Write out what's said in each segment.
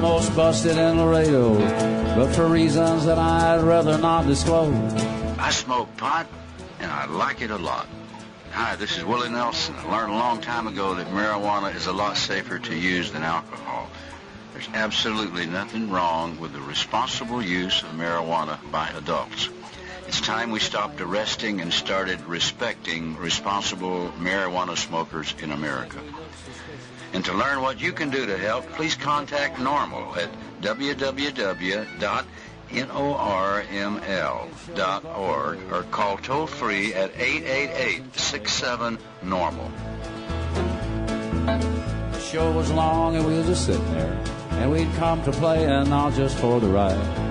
almost busted in Laredo, but for reasons that I'd rather not disclose. I smoke pot, and I like it a lot. Hi, this is Willie Nelson. I learned a long time ago that marijuana is a lot safer to use than alcohol. There's absolutely nothing wrong with the responsible use of marijuana by adults. It's time we stopped arresting and started respecting responsible marijuana smokers in America. And to learn what you can do to help, please contact NORML at www.norml.org or call toll-free at 888-67-NORML. The show was long and we were just sitting there, and we'd come to play and not just for the ride.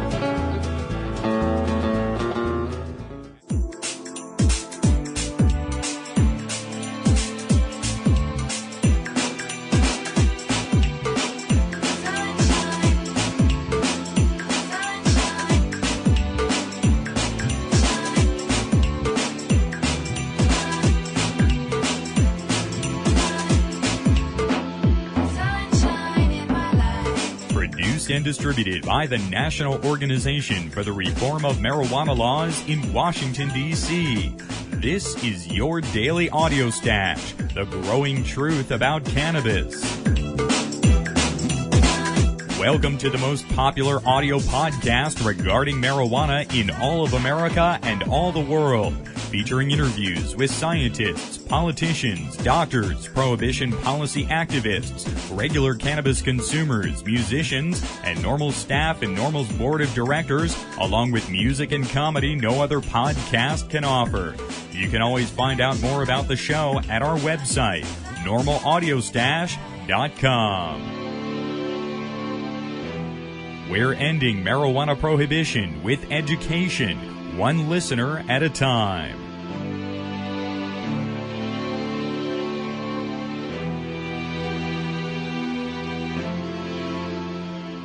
And distributed by the National Organization for the Reform of Marijuana Laws in Washington, D.C. This is your daily audio stash, the growing truth about cannabis. Welcome to the most popular audio podcast regarding marijuana in all of America and all the world, featuring interviews with scientists, politicians, doctors, prohibition policy activists, regular cannabis consumers, musicians, and NORML staff and NORML's board of directors, along with music and comedy no other podcast can offer. You can always find out more about the show at our website, normalaudiostash.com. We're ending marijuana prohibition with education, one listener at a time.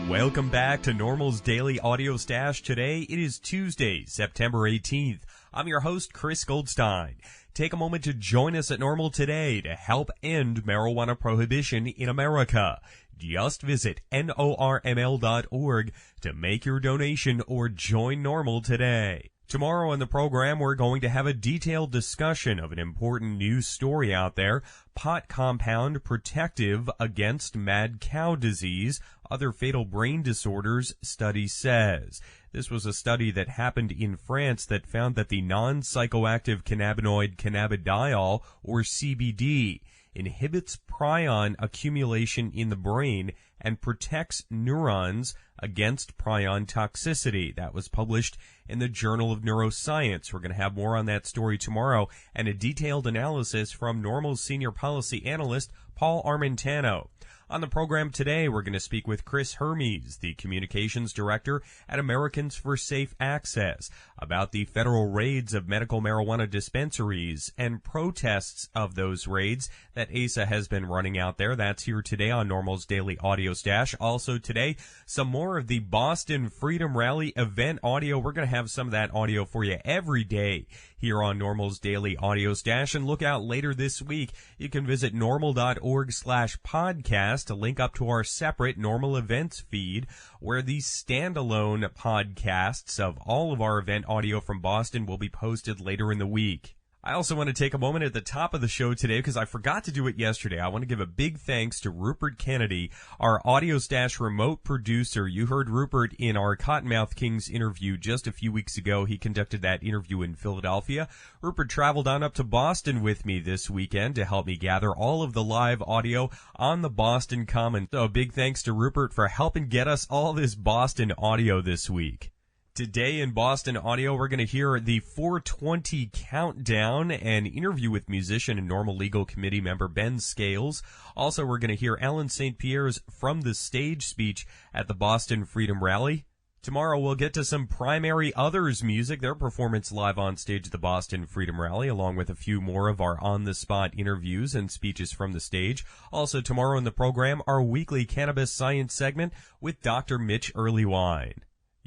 Welcome back to NORML's Daily Audio Stash. Today, it is Tuesday, September 18th. I'm your host, Chris Goldstein. Take a moment to join us at NORML today to help end marijuana prohibition in America. Just visit norml.org to make your donation or join NORML today. Tomorrow on the program, we're going to have a detailed discussion of an important news story out there. Pot compound protective against mad cow disease, other fatal brain disorders, study says. This was a study that happened in France that found that the non-psychoactive cannabinoid cannabidiol, or CBD, inhibits prion accumulation in the brain and protects neurons against prion toxicity. That was published in the Journal of Neuroscience. We're going to have more on that story tomorrow and a detailed analysis from NORML's senior policy analyst, Paul Armentano. On the program today, we're going to speak with Chris Hermes, the communications director at Americans for Safe Access, about the federal raids of medical marijuana dispensaries and protests of those raids that ASA has been running out there. That's here today on NORML's Daily Audio Stash. Also today, some more of the Boston Freedom Rally event audio. We're going to have some of that audio for you every day here on NORML's Daily Audio Stash. And look out later this week, you can visit norml.org/podcast to link up to our separate NORML events feed, where the standalone podcasts of all of our event audio from Boston will be posted later in the week. I also want to take a moment at the top of the show today because I forgot to do it yesterday. I want to give a big thanks to Rupert Kennedy, our Audio Stash remote producer. You heard Rupert in our Cottonmouth Kings interview just a few weeks ago. He conducted that interview in Philadelphia. Rupert traveled on up to Boston with me this weekend to help me gather all of the live audio on the Boston Common. So a big thanks to Rupert for helping get us all this Boston audio this week. Today in Boston Audio, we're going to hear the 420 countdown, an interview with musician and NORML Legal Committee member Ben Scales. Also, we're going to hear Alan St. Pierre's From the Stage speech at the Boston Freedom Rally. Tomorrow, we'll get to some Primary Others music, their performance live on stage at the Boston Freedom Rally, along with a few more of our on-the-spot interviews and speeches from the stage. Also, tomorrow in the program, our weekly Cannabis Science segment with Dr. Mitch Earlywine.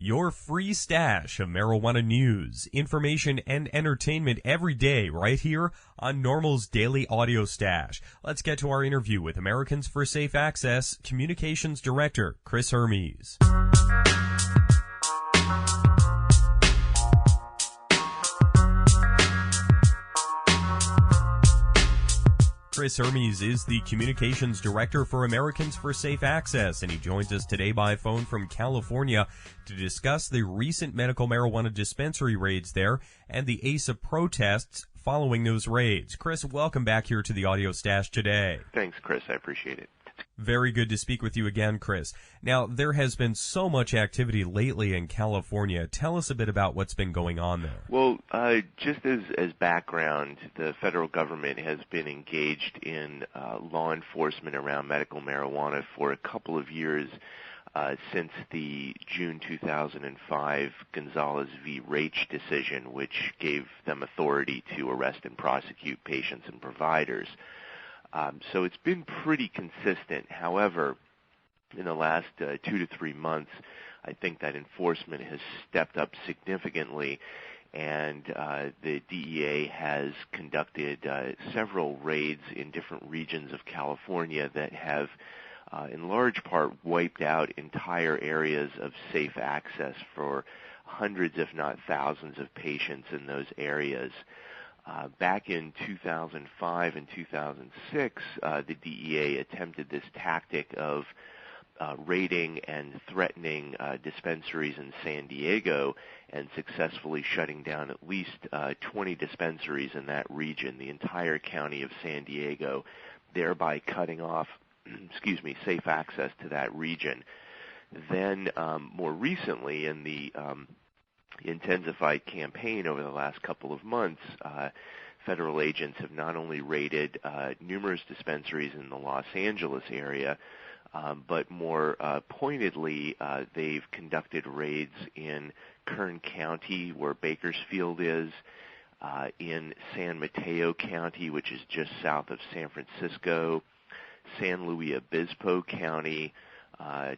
Your free stash of marijuana news, information, and entertainment every day right here on NORML's Daily Audio Stash. Let's get to our interview with Americans for Safe Access Communications Director Chris Hermes. Chris Hermes is the Communications Director for Americans for Safe Access, and he joins us today by phone from California to discuss the recent medical marijuana dispensary raids there and the ASA protests following those raids. Chris, welcome back here to the Audio Stash today. Thanks, Chris. I appreciate it. Very good to speak with you again, Chris. Now, there has been so much activity lately in California. Tell us a bit about what's been going on there. Well, just as background, the federal government has been engaged in law enforcement around medical marijuana for a couple of years since the June 2005 Gonzalez v. Raich decision, which gave them authority to arrest and prosecute patients and providers. So it's been pretty consistent. However, in the last 2 to 3 months, I think that enforcement has stepped up significantly, and the DEA has conducted several raids in different regions of California that have, in large part, wiped out entire areas of safe access for hundreds, if not thousands, of patients in those areas. Back in 2005 and 2006, the DEA attempted this tactic of raiding and threatening dispensaries in San Diego and successfully shutting down at least 20 dispensaries in that region, the entire county of San Diego, thereby cutting off, safe access to that region. Then, more recently, in the intensified campaign over the last couple of months, federal agents have not only raided numerous dispensaries in the Los Angeles area, but more pointedly, they've conducted raids in Kern County, where Bakersfield is, in San Mateo County, which is just south of San Francisco, San Luis Obispo County,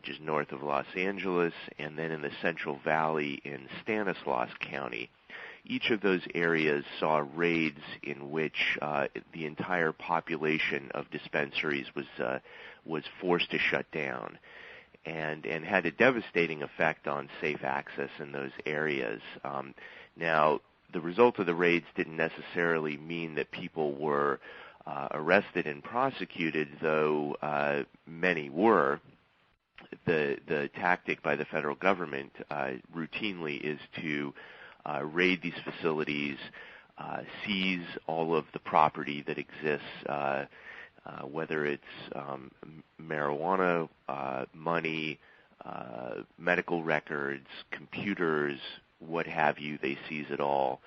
just north of Los Angeles, and then in the Central Valley in Stanislaus County. Each of those areas saw raids in which the entire population of dispensaries was forced to shut down, and had a devastating effect on safe access in those areas. Now, the result of the raids didn't necessarily mean that people were arrested and prosecuted, though many were. The tactic by the federal government routinely is to raid these facilities, seize all of the property that exists, whether it's marijuana, money, medical records, computers, what have you. They seize it all,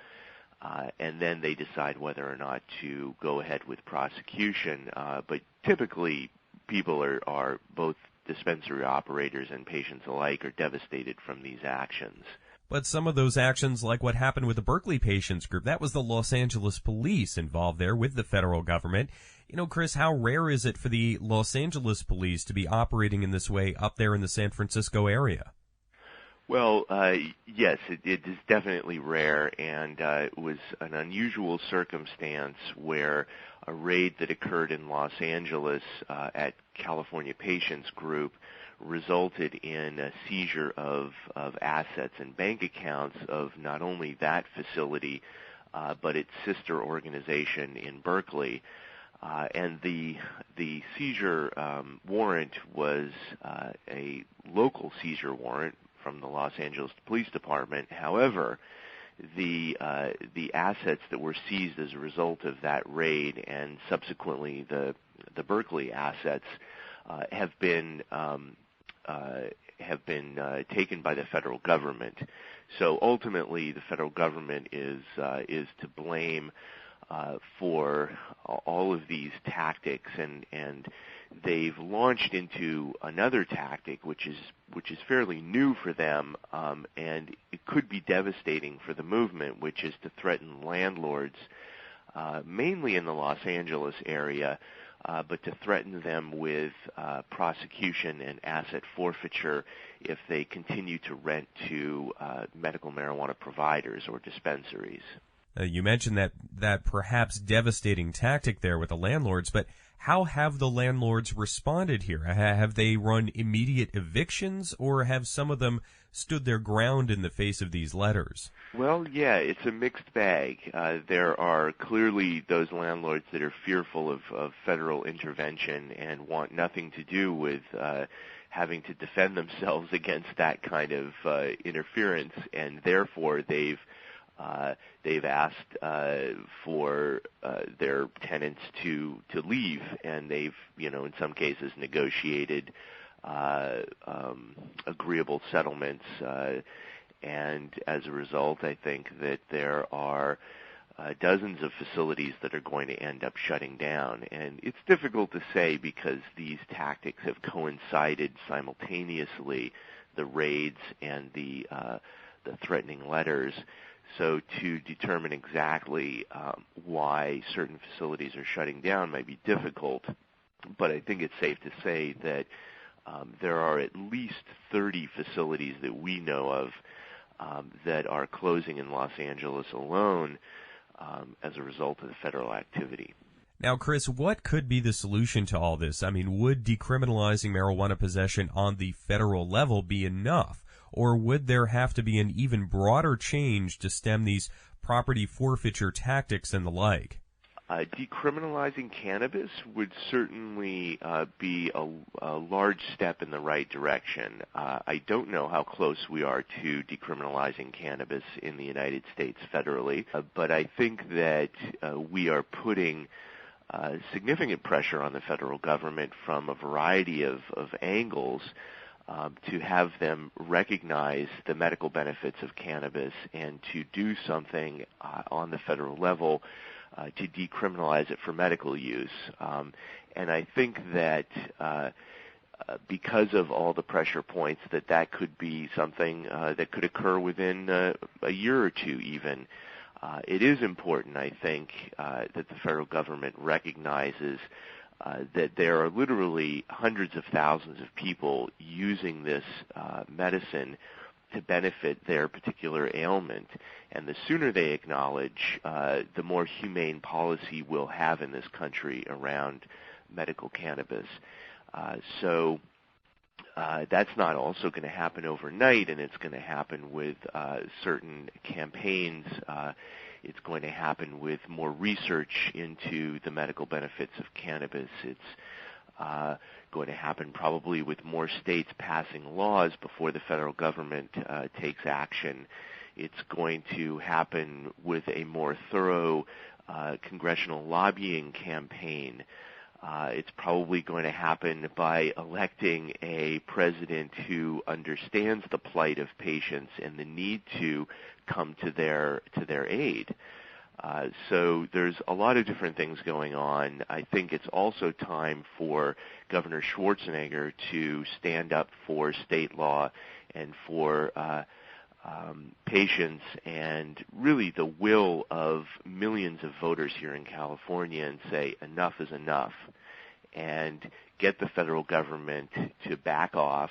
and then they decide whether or not to go ahead with prosecution. But typically, people are both dispensary operators and patients alike are devastated from these actions. But some of those actions, like what happened with the Berkeley Patients Group, that was the Los Angeles police involved there with the federal government. You know, Chris, how rare is it for the Los Angeles police to be operating in this way up there in the San Francisco area? Well, yes, it is definitely rare, and it was an unusual circumstance where a raid that occurred in Los Angeles at California Patients Group resulted in a seizure of assets and bank accounts of not only that facility, but its sister organization in Berkeley. And the seizure warrant was a local seizure warrant from the Los Angeles Police Department. However, the assets that were seized as a result of that raid and subsequently the Berkeley assets have been taken by the federal government. So ultimately, the federal government is to blame for all of these tactics, and they've launched into another tactic, which is fairly new for them, and it could be devastating for the movement, which is to threaten landlords, mainly in the Los Angeles area, but to threaten them with prosecution and asset forfeiture if they continue to rent to medical marijuana providers or dispensaries. You mentioned that perhaps devastating tactic there with the landlords, but how have the landlords responded here? Have they run immediate evictions, or have some of them stood their ground in the face of these letters? Well, yeah, it's a mixed bag. There are clearly those landlords that are fearful of federal intervention and want nothing to do with having to defend themselves against that kind of interference, and therefore they've asked for their tenants to leave, and they've, in some cases negotiated agreeable settlements, and as a result, I think that there are dozens of facilities that are going to end up shutting down. And it's difficult to say because these tactics have coincided simultaneously, the raids and the threatening letters. So to determine exactly why certain facilities are shutting down might be difficult, but I think it's safe to say that there are at least 30 facilities that we know of that are closing in Los Angeles alone as a result of the federal activity. Now, Chris, what could be the solution to all this? I mean, would decriminalizing marijuana possession on the federal level be enough? Or would there have to be an even broader change to stem these property forfeiture tactics and the like? Decriminalizing cannabis would certainly be a large step in the right direction. I don't know how close we are to decriminalizing cannabis in the United States federally, but I think that we are putting significant pressure on the federal government from a variety of angles to have them recognize the medical benefits of cannabis and to do something on the federal level to decriminalize it for medical use. And I think that because of all the pressure points, that could be something that could occur within a year or two even. It is important, I think, that the federal government recognizes that there are literally hundreds of thousands of people using this medicine to benefit their particular ailment. And the sooner they acknowledge, the more humane policy we'll have in this country around medical cannabis. So that's not also going to happen overnight, and it's going to happen with certain campaigns. It's going to happen with more research into the medical benefits of cannabis. It's going to happen probably with more states passing laws before the federal government takes action. It's going to happen with a more thorough congressional lobbying campaign. It's probably going to happen by electing a president who understands the plight of patients and the need to come to their aid. So there's a lot of different things going on. I think it's also time for Governor Schwarzenegger to stand up for state law and for patients and really the will of millions of voters here in California and say enough is enough and get the federal government to back off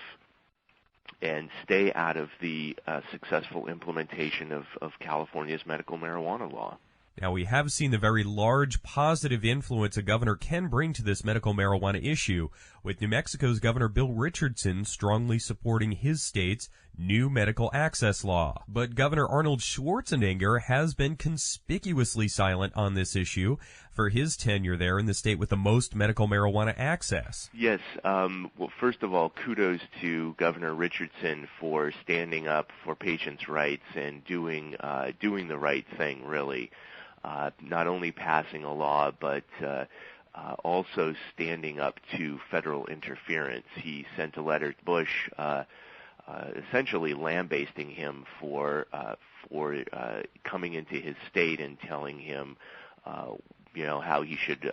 and stay out of the successful implementation of California's medical marijuana law. Now, we have seen the very large positive influence a governor can bring to this medical marijuana issue, with New Mexico's Governor Bill Richardson strongly supporting his state's new medical access law. But Governor Arnold Schwarzenegger has been conspicuously silent on this issue for his tenure there in the state with the most medical marijuana access. Yes. Well, first of all, kudos to Governor Richardson for standing up for patients' rights and doing the right thing, really. Not only passing a law, but also standing up to federal interference. He sent a letter to Bush essentially lambasting him for coming into his state and telling him how he should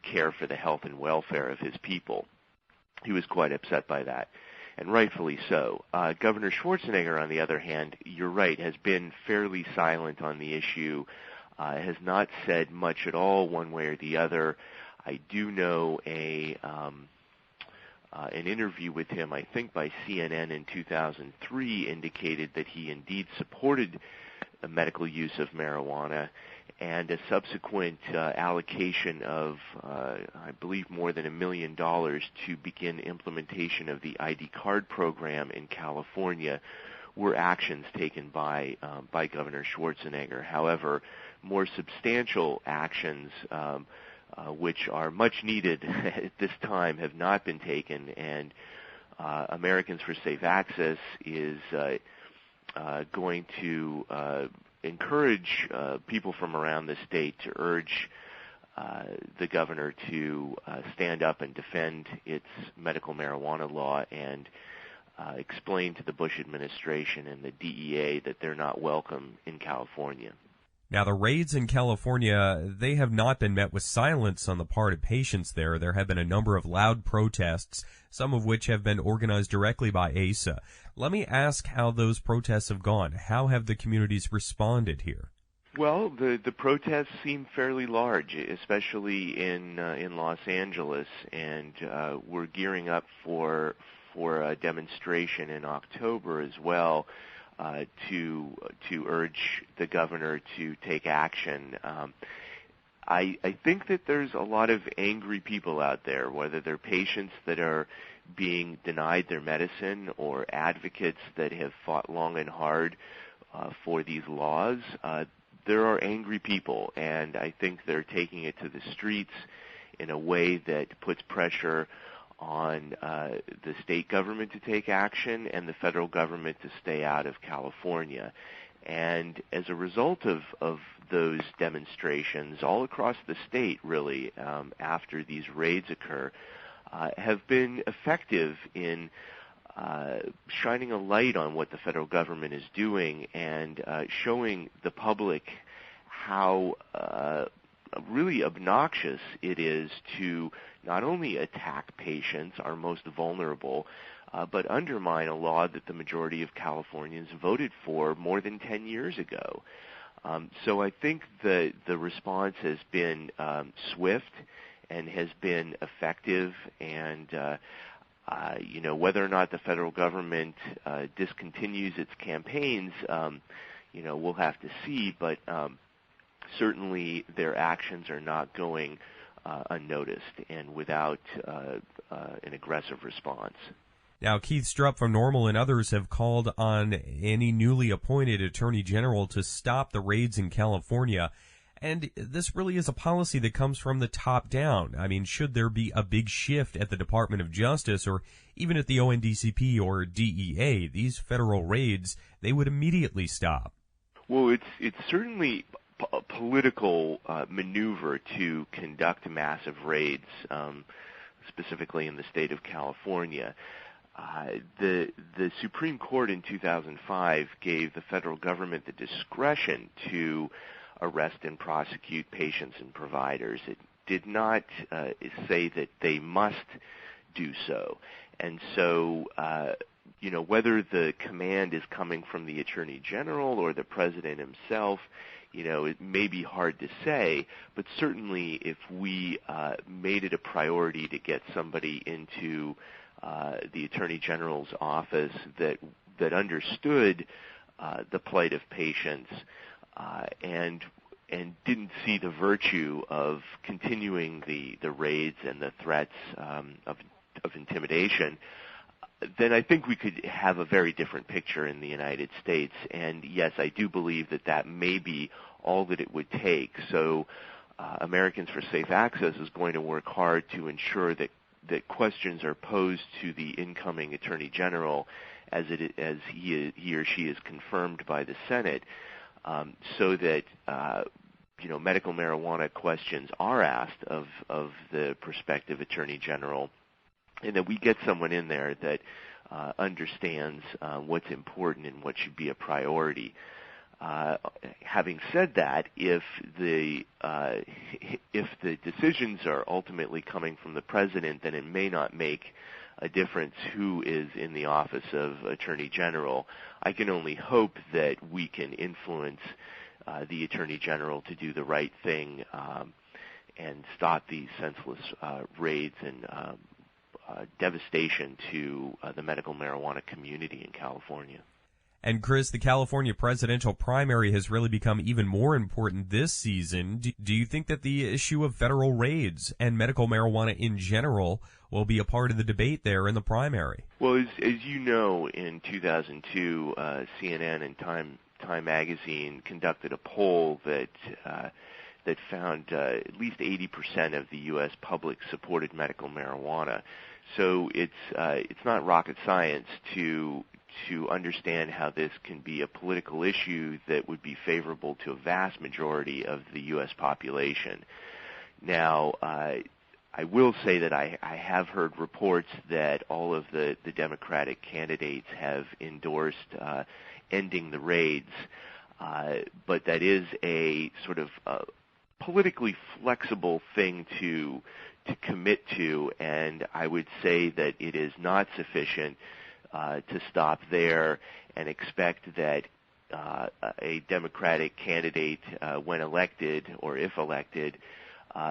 care for the health and welfare of his people. He was quite upset by that, and rightfully so. Governor Schwarzenegger, on the other hand, you're right, has been fairly silent on the issue, has not said much at all one way or the other. I do know an interview with him, I think by CNN in 2003, indicated that he indeed supported the medical use of marijuana, and a subsequent allocation of, I believe, more than $1 million to begin implementation of the ID card program in California were actions taken by Governor Schwarzenegger. However, more substantial actions, which are much needed at this time, have not been taken, and Americans for Safe Access is going to encourage people from around the state to urge the governor to stand up and defend its medical marijuana law and explain to the Bush administration and the DEA that they're not welcome in California. Now, the raids in California, they have not been met with silence on the part of patients there. There have been a number of loud protests, some of which have been organized directly by ASA. Let me ask how those protests have gone. How have the communities responded here? Well, the protests seem fairly large, especially in Los Angeles, and we're gearing up for a demonstration in October as well. To urge the governor to take action. I think that there's a lot of angry people out there, whether they're patients that are being denied their medicine or advocates that have fought long and hard for these laws. There are angry people, and I think they're taking it to the streets in a way that puts pressure on the state government to take action and the federal government to stay out of California. And as a result of those demonstrations all across the state, really, after these raids occur, have been effective in shining a light on what the federal government is doing and showing the public how really obnoxious it is to not only attack patients, our most vulnerable, but undermine a law that the majority of Californians voted for more than 10 years ago. So I think the response has been swift and has been effective, and whether or not the federal government discontinues its campaigns, we'll have to see, but certainly their actions are not going unnoticed and without an aggressive response. Now, Keith Strupp from NORML and others have called on any newly appointed Attorney General to stop the raids in California. And this really is a policy that comes from the top down. I mean, should there be a big shift at the Department of Justice or even at the ONDCP or DEA, these federal raids, they would immediately stop. Well, it's certainly a political maneuver to conduct massive raids, specifically in the state of California. The Supreme Court in 2005 gave the federal government the discretion to arrest and prosecute patients and providers. It did not say that they must do so. And so, whether the command is coming from the Attorney General or the President himself, it may be hard to say, but certainly if we made it a priority to get somebody into the Attorney General's office that understood the plight of patients and didn't see the virtue of continuing the raids and the threats of intimidation, then I think we could have a very different picture in the United States. And yes, I do believe that may be all that it would take. So Americans for Safe Access is going to work hard to ensure that questions are posed to the incoming Attorney General as he or she is confirmed by the Senate, so that medical marijuana questions are asked of the prospective Attorney General, and that we get someone in there that understands what's important and what should be a priority. Having said that, if the decisions are ultimately coming from the president, then it may not make a difference who is in the office of Attorney General. I can only hope that we can influence the Attorney General to do the right thing stop these senseless raids and devastation to the medical marijuana community in California. And Chris, the California presidential primary has really become even more important this season. Do you think that the issue of federal raids and medical marijuana in general will be a part of the debate there in the primary? Well, as you know, in 2002, CNN and Time Magazine conducted a poll that found at least 80% of the U.S. public supported medical marijuana. So it's not rocket science to understand how this can be a political issue that would be favorable to a vast majority of the U.S. population. Now, I will say that I have heard reports that all of the Democratic candidates have endorsed ending the raids, but that is a sort of politically flexible thing to commit to, and I would say that it is not sufficient to stop there and expect that a Democratic candidate, when elected or if elected,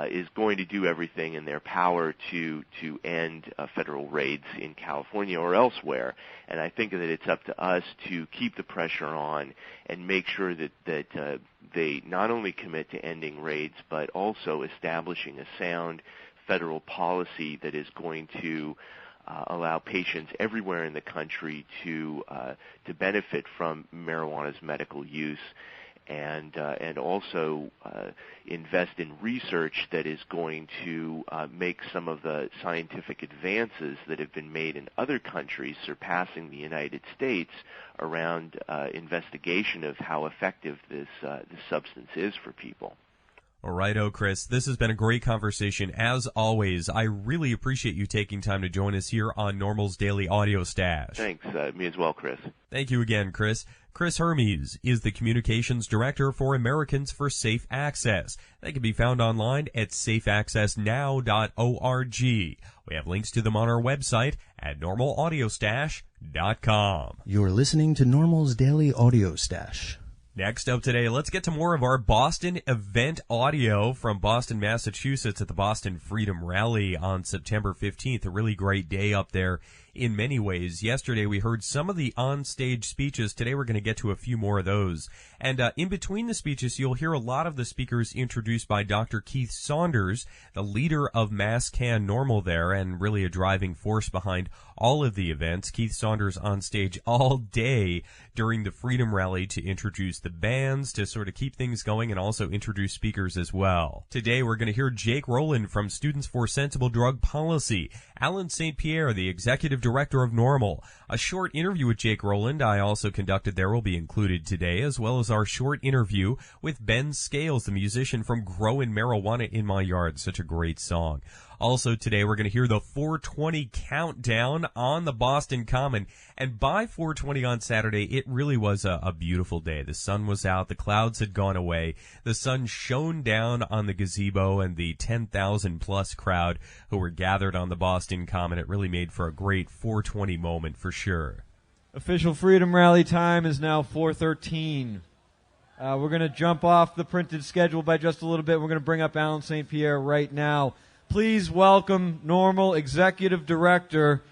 is going to do everything in their power to end federal raids in California or elsewhere. And I think that it's up to us to keep the pressure on and make sure that they not only commit to ending raids, but also establishing a sound federal policy that is going to allow patients everywhere in the country to benefit from marijuana's medical use, and also invest in research that is going to make some of the scientific advances that have been made in other countries surpassing the United States around investigation of how effective this substance is for people. All right, Chris, this has been a great conversation. As always, I really appreciate you taking time to join us here on NORML's Daily Audio Stash. Thanks. Me as well, Chris. Thank you again, Chris. Chris Hermes is the Communications Director for Americans for Safe Access. They can be found online at safeaccessnow.org. We have links to them on our website at normalaudiostash.com. You're listening to NORML's Daily Audio Stash. Next up today, let's get to more of our Boston event audio from Boston, Massachusetts at the Boston Freedom Rally on September 15th. A really great day up there in many ways. Yesterday, we heard some of the on-stage speeches. Today, we're going to get to a few more of those. And in between the speeches, you'll hear a lot of the speakers introduced by Dr. Keith Saunders, the leader of MassCan NORML there, and really a driving force behind all of the events. Keith Saunders on stage all day during the Freedom Rally to introduce the bands, to sort of keep things going, and also introduce speakers as well. Today, we're going to hear Jake Rowland from Students for Sensible Drug Policy, Alan St. Pierre, the Executive Director of NORML. A short interview with Jake Rowland I also conducted there will be included today, as well as our short interview with Ben Scales, the musician from Growin' Marijuana in My Yard. Such a great song. Also today, we're going to hear the 420 countdown on the Boston Common. And by 420 on Saturday, it really was a beautiful day. The sun was out. The clouds had gone away. The sun shone down on the gazebo and the 10,000-plus crowd who were gathered on the Boston Common. It really made for a great 420 moment for sure. Official Freedom Rally time is now 4:13. We're going to jump off the printed schedule by just a little bit. We're going to bring up Alan St. Pierre right now. Please welcome NORML Executive Director,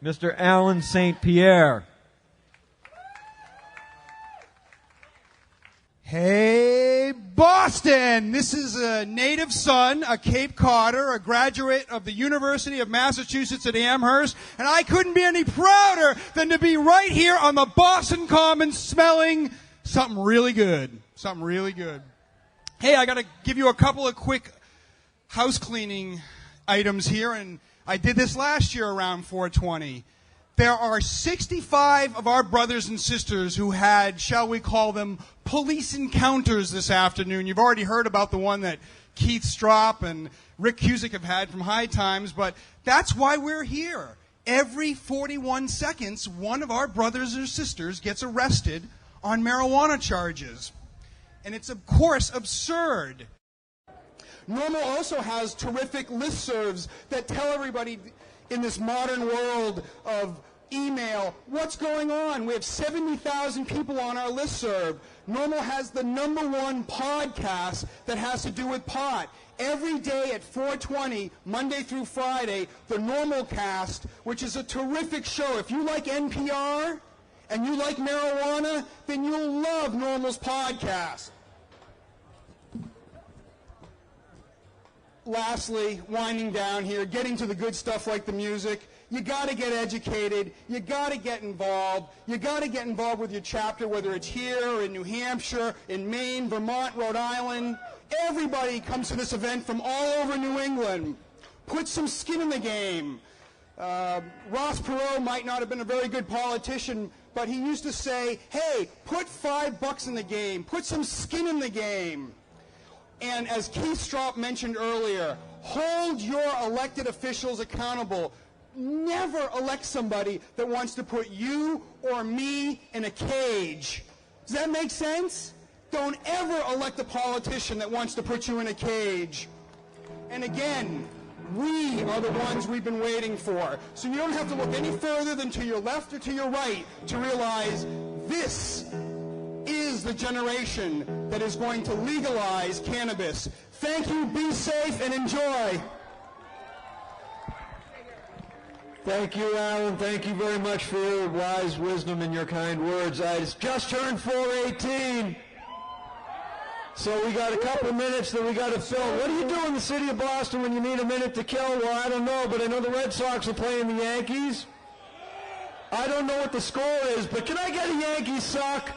Mr. Alan St. Pierre. Hey, Boston! This is a native son, a Cape Codder, a graduate of the University of Massachusetts at Amherst, and I couldn't be any prouder than to be right here on the Boston Common smelling something really good. Something really good. Hey, I got to give you a couple of quick house cleaning items here, and I did this last year around 420. There are 65 of our brothers and sisters who had, shall we call them, police encounters this afternoon. You've already heard about the one that Keith Stropp and Rick Cusick have had from High Times, but that's why we're here. Every 41 seconds, one of our brothers or sisters gets arrested on marijuana charges. And it's, of course, absurd. NORML also has terrific listservs that tell everybody in this modern world of email, what's going on? We have 70,000 people on our listserv. NORML has the #1 podcast that has to do with pot. Every day at 4:20, Monday through Friday, the NORML Cast, which is a terrific show. If you like NPR and you like marijuana, then you'll love NORML's podcast. Lastly, winding down here, getting to the good stuff like the music. You got to get educated. You got to get involved. You got to get involved with your chapter, whether it's here or in New Hampshire, in Maine, Vermont, Rhode Island. Everybody comes to this event from all over New England. Put some skin in the game. Ross Perot might not have been a very good politician, but he used to say, hey, put $5 in the game. Put some skin in the game. And as Keith Stroup mentioned earlier, hold your elected officials accountable. Never elect somebody that wants to put you or me in a cage. Does that make sense? Don't ever elect a politician that wants to put you in a cage. And again, we are the ones we've been waiting for. So you don't have to look any further than to your left or to your right to realize this is the generation that is going to legalize cannabis. Thank you, be safe, and enjoy. Thank you, Alan. Thank you very much for your wise wisdom and your kind words. I just turned 418. So we got a couple of minutes that we got to fill. What do you do in the city of Boston when you need a minute to kill? Well, I don't know, but I know the Red Sox are playing the Yankees. I don't know what the score is, but can I get a Yankees suck?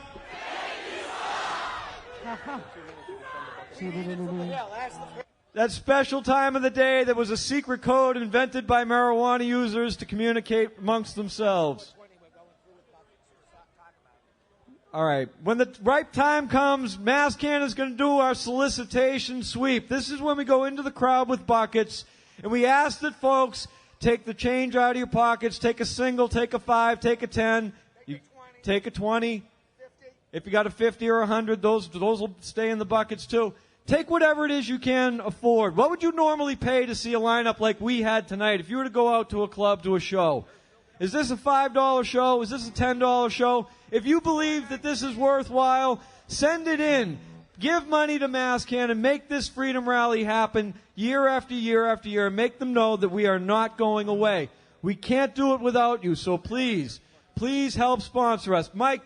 That special time of the day that was a secret code invented by marijuana users to communicate amongst themselves. All right. When the right time comes, MassCan is going to do our solicitation sweep. This is when we go into the crowd with buckets, and we ask that folks take the change out of your pockets, take a single, take a 5, take a 10, take a 20. If you got a 50 or 100, those will stay in the buckets too. Take whatever it is you can afford. What would you normally pay to see a lineup like we had tonight if you were to go out to a club, to a show? Is this a $5 show? Is this a $10 show? If you believe that this is worthwhile, send it in. Give money to MassCan and make this freedom rally happen year after year after year. And make them know that we are not going away. We can't do it without you, so please help sponsor us. Mike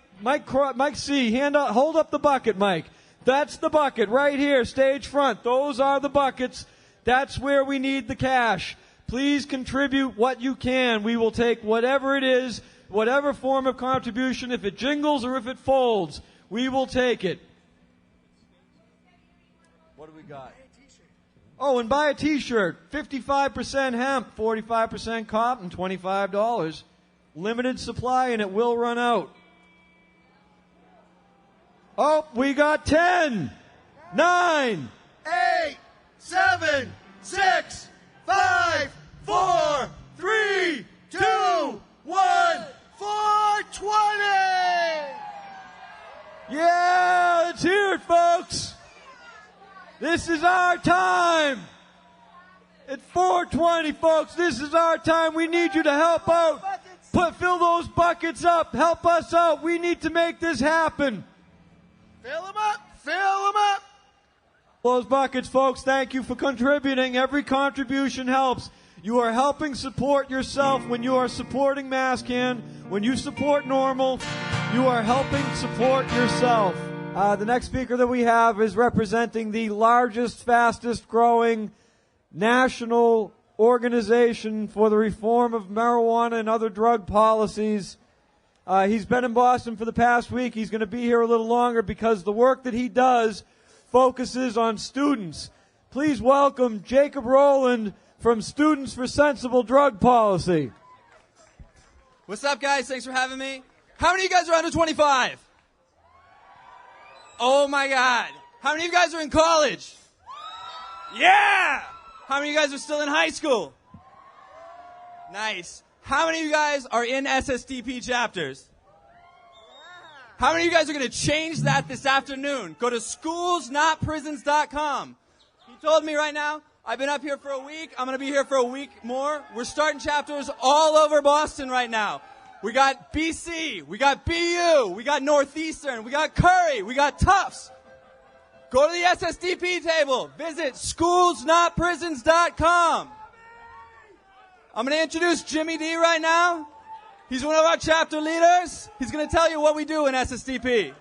C., hold up the bucket, Mike. That's the bucket right here, stage front. Those are the buckets. That's where we need the cash. Please contribute what you can. We will take whatever it is, whatever form of contribution. If it jingles or if it folds, we will take it. What do we got? Oh, and buy a T-shirt. 55% hemp, 45% cotton, $25. Limited supply, and it will run out. Oh, we got 10, 9, 8, 7, 6, 5, 4, 3, 2, 1, 420! Yeah, let's hear it, folks. This is our time. At 420, folks, this is our time. We need you to help out. Fill those buckets up. Help us out. We need to make this happen. Fill them up! Fill them up! Those buckets, folks, thank you for contributing. Every contribution helps. You are helping support yourself when you are supporting MassCan. When you support NORML, you are helping support yourself. The next speaker that we have is representing the largest, fastest growing national organization for the reform of marijuana and other drug policies. He's been in Boston for the past week. He's going to be here a little longer because the work that he does focuses on students. Please welcome Jacob Rowland from Students for Sensible Drug Policy. What's up, guys? Thanks for having me. How many of you guys are under 25? Oh, my God. How many of you guys are in college? Yeah! How many of you guys are still in high school? Nice. How many of you guys are in SSDP chapters? How many of you guys are going to change that this afternoon? Go to schoolsnotprisons.com. He told me right now, I've been up here for a week. I'm going to be here for a week more. We're starting chapters all over Boston right now. We got BC, we got BU, we got Northeastern, we got Curry, we got Tufts. Go to the SSDP table. Visit schoolsnotprisons.com. I'm going to introduce Jimmy D right now. He's one of our chapter leaders. He's going to tell you what we do in SSDP.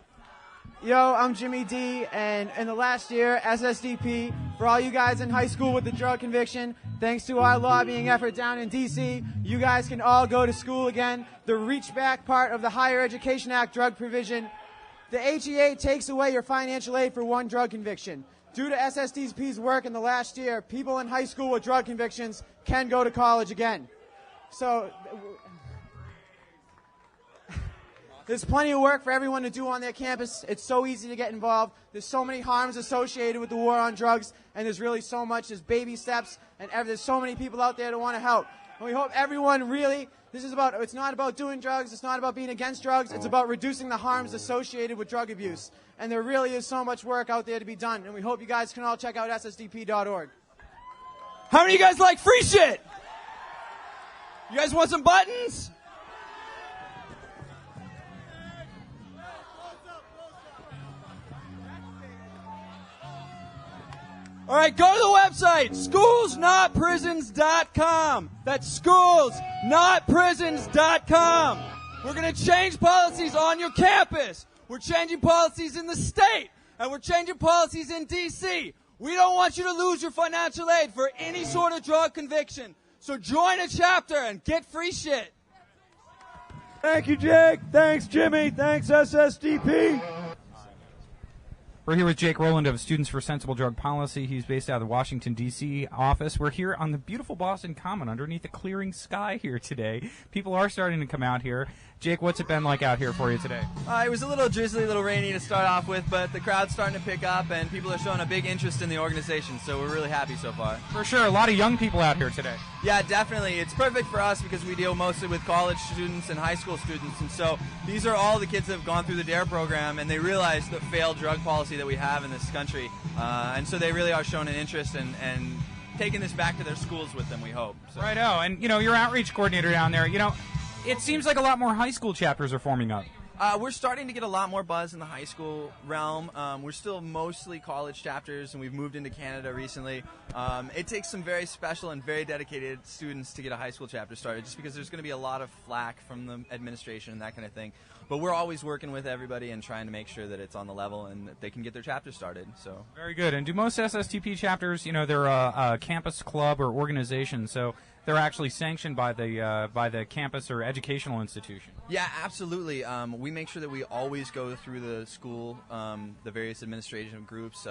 Yo, I'm Jimmy D, and in the last year, SSDP, for all you guys in high school with the drug conviction, thanks to our lobbying effort down in D.C., you guys can all go to school again. The reach back part of the Higher Education Act drug provision, the HEA takes away your financial aid for one drug conviction. Due to SSDP's work in the last year, people in high school with drug convictions can go to college again. So there's plenty of work for everyone to do on their campus. It's so easy to get involved. There's so many harms associated with the war on drugs, and there's really so much. There's baby steps, and there's so many people out there that want to help. And we hope everyone really, it's not about doing drugs, it's not about being against drugs, it's about reducing the harms associated with drug abuse. And there really is so much work out there to be done, and we hope you guys can all check out ssdp.org. How many of you guys like free shit? You guys want some buttons? All right, go to the website, schoolsnotprisons.com. That's schoolsnotprisons.com. We're going to change policies on your campus. We're changing policies in the state, and we're changing policies in D.C. We don't want you to lose your financial aid for any sort of drug conviction. So join a chapter and get free shit. Thank you, Jake. Thanks, Jimmy. Thanks, SSDP. We're here with Jake Rowland of Students for Sensible Drug Policy. He's based out of the Washington, D.C. office. We're here on the beautiful Boston Common underneath the clearing sky here today. People are starting to come out here. Jake, what's it been like out here for you today? It was a little drizzly, a little rainy to start off with, but the crowd's starting to pick up, and people are showing a big interest in the organization, so we're really happy so far. For sure. A lot of young people out here today. Yeah, definitely. It's perfect for us because we deal mostly with college students and high school students, and so these are all the kids that have gone through the DARE program, and they realize the failed drug policy that we have in this country, and so they really are showing an interest and taking this back to their schools with them, we hope. So. Righto. And, your outreach coordinator down there, it seems like a lot more high school chapters are forming up. We're starting to get a lot more buzz in the high school realm. We're still mostly college chapters, and we've moved into Canada recently. It takes some very special and very dedicated students to get a high school chapter started, just because there's going to be a lot of flack from the administration and that kind of thing. But we're always working with everybody and trying to make sure that it's on the level and that they can get their chapter started. So very good. And do most SSTP chapters, they're a campus club or organization, so they're actually sanctioned by the campus or educational institution? Yeah, absolutely. We make sure that we always go through the school, the various administrative groups,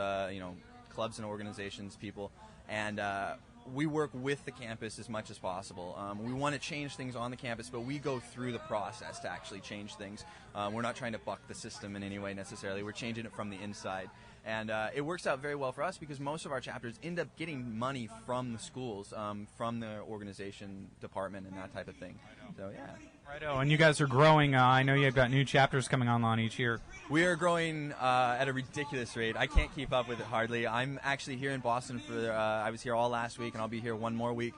clubs and organizations, people, and we work with the campus as much as possible. We want to change things on the campus, but we go through the process to actually change things. We're not trying to buck the system in any way necessarily. We're changing it from the inside. And it works out very well for us because most of our chapters end up getting money from the schools, from the organization department and that type of thing. So, yeah. Righto. And you guys are growing. I know you've got new chapters coming online each year. We are growing at a ridiculous rate. I can't keep up with it hardly. I'm actually here in Boston I was here all last week, and I'll be here one more week.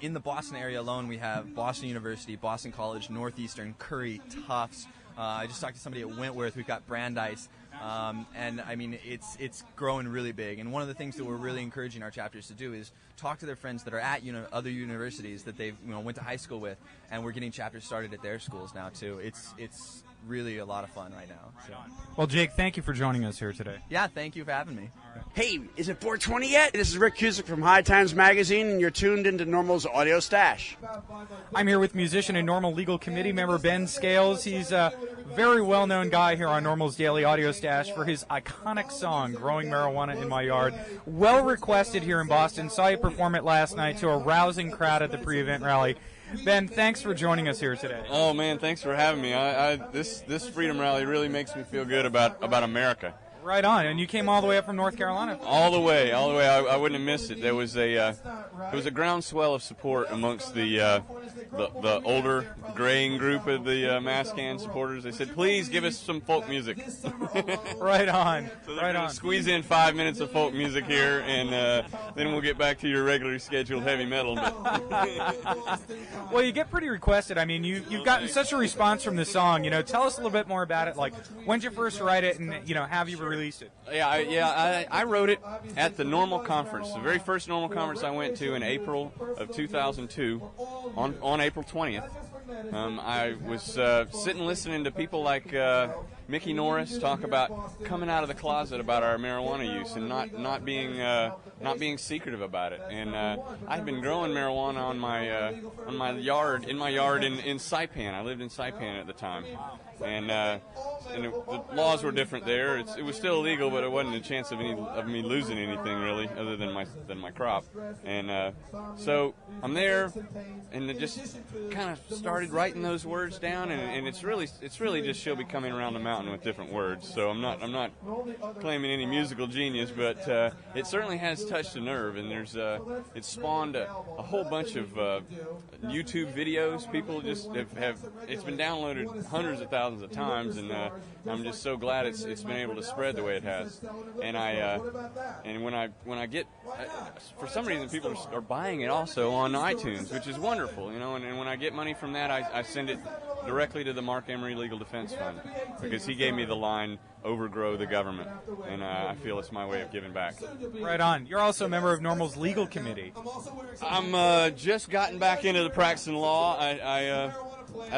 In the Boston area alone, we have Boston University, Boston College, Northeastern, Curry, Tufts. I just talked to somebody at Wentworth. We've got Brandeis. And I mean, it's growing really big. And one of the things that we're really encouraging our chapters to do is talk to their friends that are at other universities that they've went to high school with, and we're getting chapters started at their schools now too. It's really a lot of fun right now. So. Well, Jake, thank you for joining us here today. Yeah, thank you for having me. Hey, is it 420 yet? This is Rick Cusick from High Times Magazine, and you're tuned into NORML's Audio Stash. I'm here with musician and NORML Legal Committee member Ben Scales. He's a very well-known guy here on NORML's Daily Audio Stash for his iconic song, Growing Marijuana in My Yard. Well requested here in Boston. Saw you perform it last night to a rousing crowd at the pre-event rally. Ben, thanks for joining us here today. Oh man, thanks for having me. This Freedom Rally really makes me feel good about America. Right on. And you came all the way up from North Carolina. All the way. I wouldn't have missed it. There was a groundswell of support amongst the older graying group of the mass can supporters. They said, "Please give us some folk music." Right on. So they're gonna squeeze in 5 minutes of folk music here, and then we'll get back to your regularly scheduled heavy metal. Well, you get pretty requested. I mean, you've gotten such a response from the song. You know, tell us a little bit more about it. Like, when did you first write it, and have you released it? I wrote it at the NORML conference, the very first NORML conference I went to in April of 2002, on April 20th. I was sitting listening to people like Mickey Norris talk about coming out of the closet about our marijuana use and not being secretive about it. And I had been growing marijuana on my yard in Saipan. I lived in Saipan at the time, and the laws were different there. It was still illegal, but it wasn't a chance of me losing anything really, other than my crop. And so I'm there, and it just kind of started writing those words down, and it's really just she'll be coming around the mountain with different words. So I'm not claiming any musical genius, but it certainly has touched a nerve, and it spawned a whole bunch of YouTube videos. People just have it's been downloaded hundreds of thousands of times, and I'm just so glad it's been able to spread the way it has. And when I get for some reason people are buying it also on iTunes, which is wonderful, and when I get money from that, I send it directly to the Mark Emery Legal Defense Fund, because he gave me the line, "Overgrow the government," and I feel it's my way of giving back. Right on. You're also a member of NORML's legal committee. I'm just gotten back into the practicing law. I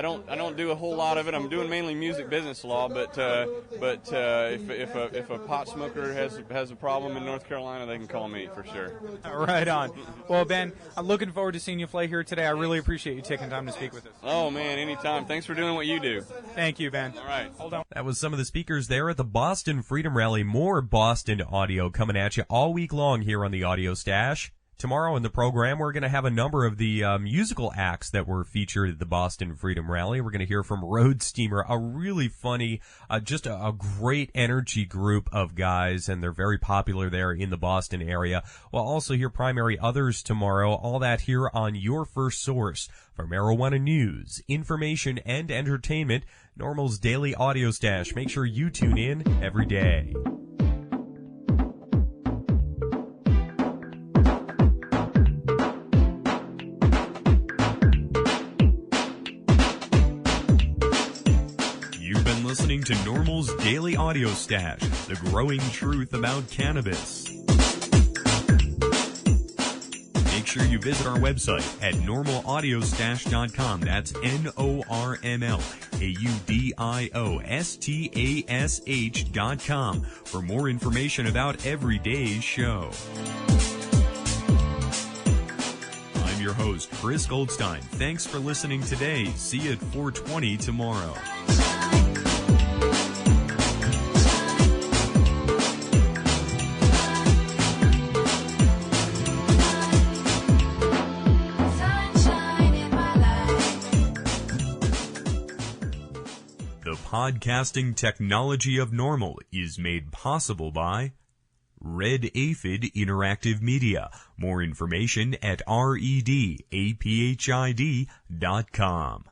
don't do a whole lot of it. I'm doing mainly music business law, but if a pot smoker has a problem in North Carolina, they can call me for sure. Right on. Well, Ben, I'm looking forward to seeing you play here today. I really appreciate you taking time to speak with us. Oh man, anytime. Thanks for doing what you do. Thank you, Ben. All right. Hold on. That was some of the speakers there at the Boston Freedom Rally. More Boston audio coming at you all week long here on the Audio Stash. Tomorrow in the program, we're going to have a number of the musical acts that were featured at the Boston Freedom Rally. We're going to hear from Road Steamer, a really funny, just a great energy group of guys, and they're very popular there in the Boston area. We'll also hear Primary Others tomorrow. All that here on your first source for marijuana news, information, and entertainment, NORML's Daily Audio Stash. Make sure you tune in every day. Listening to NORML's Daily Audio Stash, the growing truth about cannabis. Make sure you visit our website at normalaudiostash.com. That's NORMLAUDIOSTASH.com for more information about every day's show. I'm your host, Chris Goldstein. Thanks for listening today. See you at 4:20 tomorrow. Podcasting technology of NORML is made possible by Red Aphid Interactive Media. More information at redapphid.com.